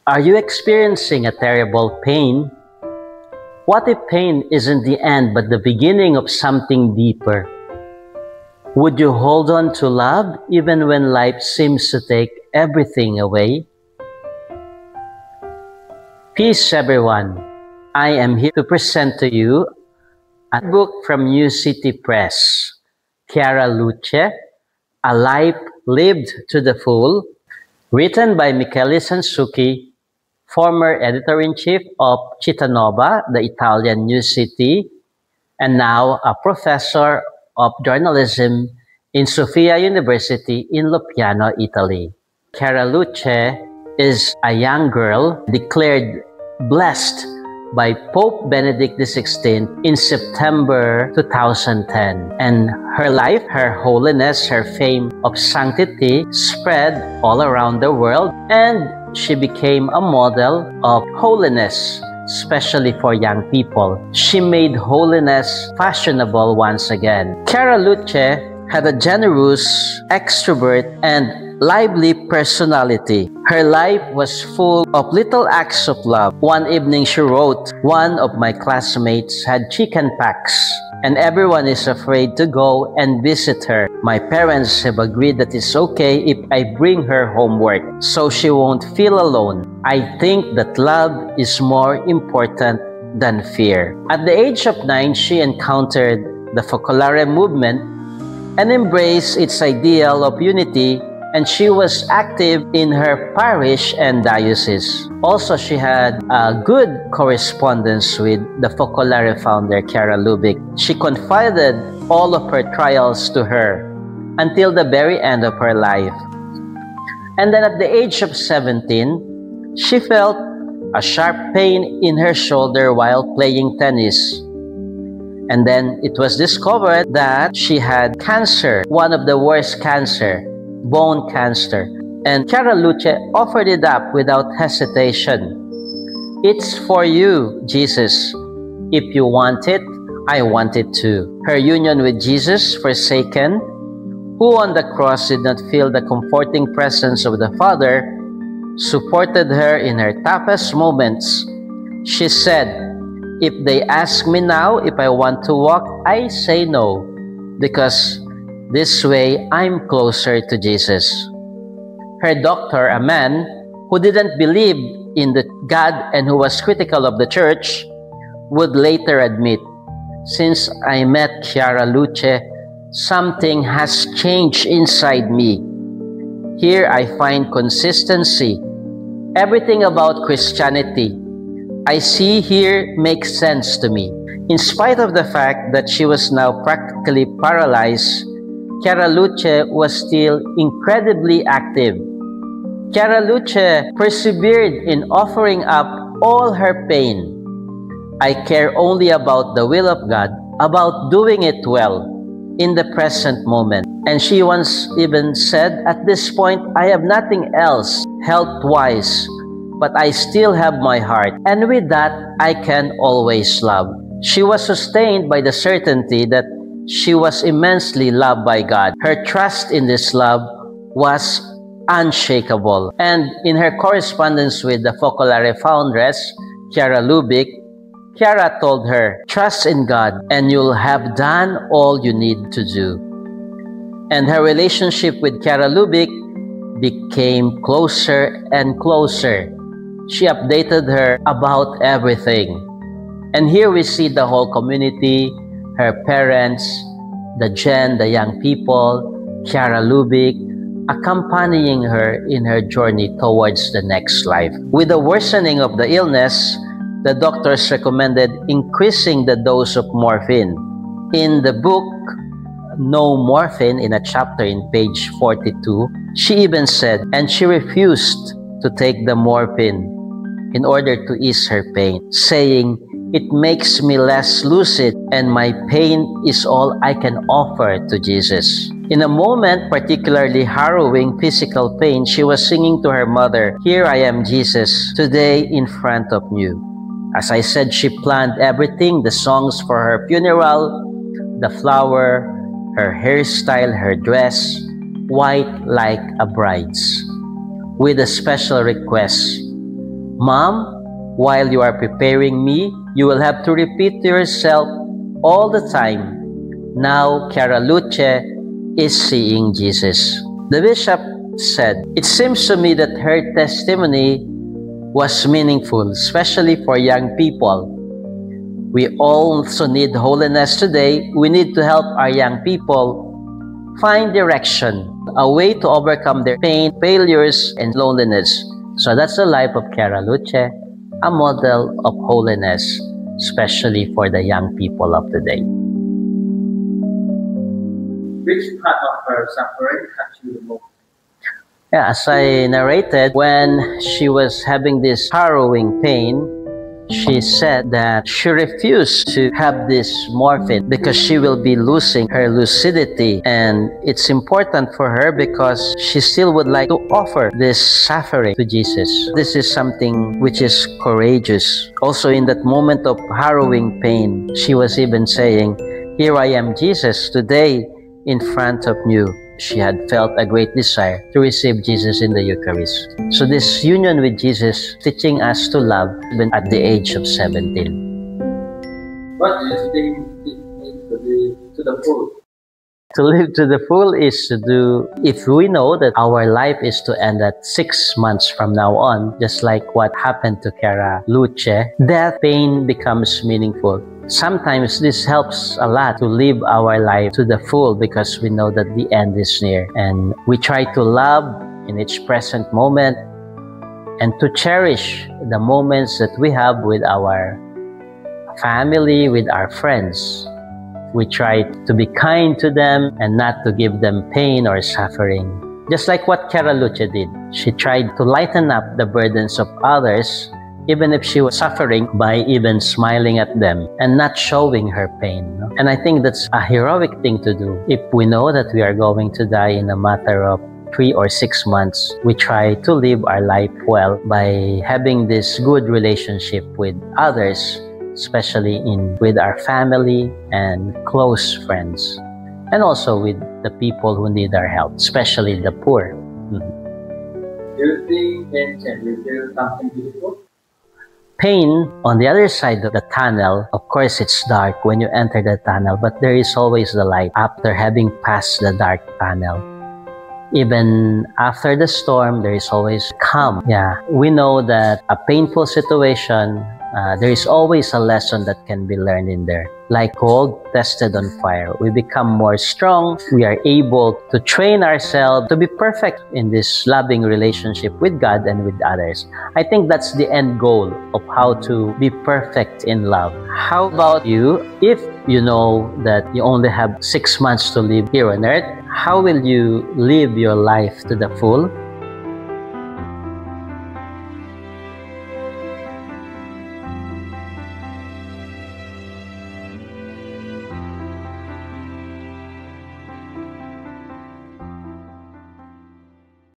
Are you experiencing a terrible pain? What if pain isn't the end but the beginning of something deeper? Would you hold on to love even when life seems to take everything away? Peace, everyone. I am here to present to you a book from New City Press, Chiara Luce, A Life Lived to the Full, written by Michele Sansucchi, former editor-in-chief of Cittànova, the Italian news city, and now a professor of journalism in Sofia University in Loppiano, Italy. Chiara Luce is a young girl declared blessed by Pope Benedict XVI in September 2010. And her life, her holiness, her fame of sanctity spread all around the world, and she became a model of holiness, especially for young people. She made holiness fashionable once again. Chiara Luce had a generous, extrovert, and lively personality. Her life was full of little acts of love. One evening she wrote, "One of my classmates had chicken pox, and everyone is afraid to go and visit her. My parents have agreed that it's okay if I bring her homework, so she won't feel alone. I think that love is more important than fear." At the age of 9, she encountered the Focolare movement and embraced its ideal of unity, and she was active in her parish and diocese. Also, she had a good correspondence with the Focolare founder, Chiara Lubich. She confided all of her trials to her until the very end of her life. And then at the age of 17, she felt a sharp pain in her shoulder while playing tennis. And then it was discovered that she had cancer, one of the worst cancer, bone cancer. And Chiara Luce offered it up without hesitation. "It's for you, Jesus. If you want it, I want it too." Her union with Jesus, forsaken, who on the cross did not feel the comforting presence of the Father, supported her in her toughest moments. She said, "If they ask me now if I want to walk, I say no, because this way I'm closer to Jesus." Her doctor, a man who didn't believe in the God and who was critical of the church, would later admit, "Since I met Chiara Luce, something has changed inside me. Here I find consistency. Everything about Christianity I see here makes sense to me." In spite of the fact that she was now practically paralyzed, Chiara Luce was still incredibly active. Chiara Luce persevered in offering up all her pain. "I care only about the will of God, about doing it well in the present moment." And she once even said, "At this point, I have nothing else health-wise, but I still have my heart, and with that, I can always love." She was sustained by the certainty that she was immensely loved by God. Her trust in this love was unshakable. And in her correspondence with the Focolare foundress, Chiara Lubich, Chiara told her, "Trust in God, and you'll have done all you need to do." And her relationship with Chiara Lubich became closer and closer. She updated her about everything. And here we see the whole community, her parents, the young people, Chiara Lubich, accompanying her in her journey towards the next life. With the worsening of the illness, the doctors recommended increasing the dose of morphine. In the book, No Morphine, in a chapter in page 42, she even said, and she refused to take the morphine in order to ease her pain, saying, "It makes me less lucid, and my pain is all I can offer to Jesus." In a moment particularly harrowing physical pain, she was singing to her mother, "Here I am, Jesus, today in front of you." As I said, she planned everything, the songs for her funeral, the flower, her hairstyle, her dress, white like a bride's, with a special request, Mom, while you are preparing me, you will have to repeat to yourself all the time, now Chiara Luce is seeing Jesus. The bishop said, it seems to me that her testimony was meaningful, especially for young people. We also need holiness today. We need to help our young people find direction, a way to overcome their pain, failures, and loneliness. So that's the life of Chiara Luce, a model of holiness, especially for the young people of today. Which part of her suffering touched you the most? Yeah, as I narrated, when she was having this harrowing pain, she said that she refused to have this morphine because she will be losing her lucidity, and it's important for her because she still would like to offer this suffering to Jesus. This is something which is courageous. Also, in that moment of harrowing pain, she was even saying, "Here I am, Jesus, today in front of you." She had felt a great desire to receive Jesus in the Eucharist. So this union with Jesus teaching us to love even at the age of 17. What do you think it means to live to the full? To live to the full is to do, if we know that our life is to end at 6 months from now on, just like what happened to Chiara Luce, that pain becomes meaningful. Sometimes this helps a lot to live our life to the full because we know that the end is near, and we try to love in each present moment and to cherish the moments that we have with our family, with our friends. We try to be kind to them and not to give them pain or suffering. Just like what Chiara Luce did. She tried to lighten up the burdens of others even if she was suffering, by even smiling at them and not showing her pain. And I think that's a heroic thing to do. If we know that we are going to die in a matter of 3 or 6 months, we try to live our life well by having this good relationship with others, especially with our family and close friends, and also with the people who need our help, especially the poor. Do you think pain can reveal something beautiful? Pain, on the other side of the tunnel, of course it's dark when you enter the tunnel, but there is always the light after having passed the dark tunnel. Even after the storm, there is always calm. Yeah, we know that a painful situation, there is always a lesson that can be learned in there. Like gold tested on fire, we become more strong. We are able to train ourselves to be perfect in this loving relationship with God and with others. I think that's the end goal of how to be perfect in love. How about you? If you know that you only have 6 months to live here on earth, how will you live your life to the full?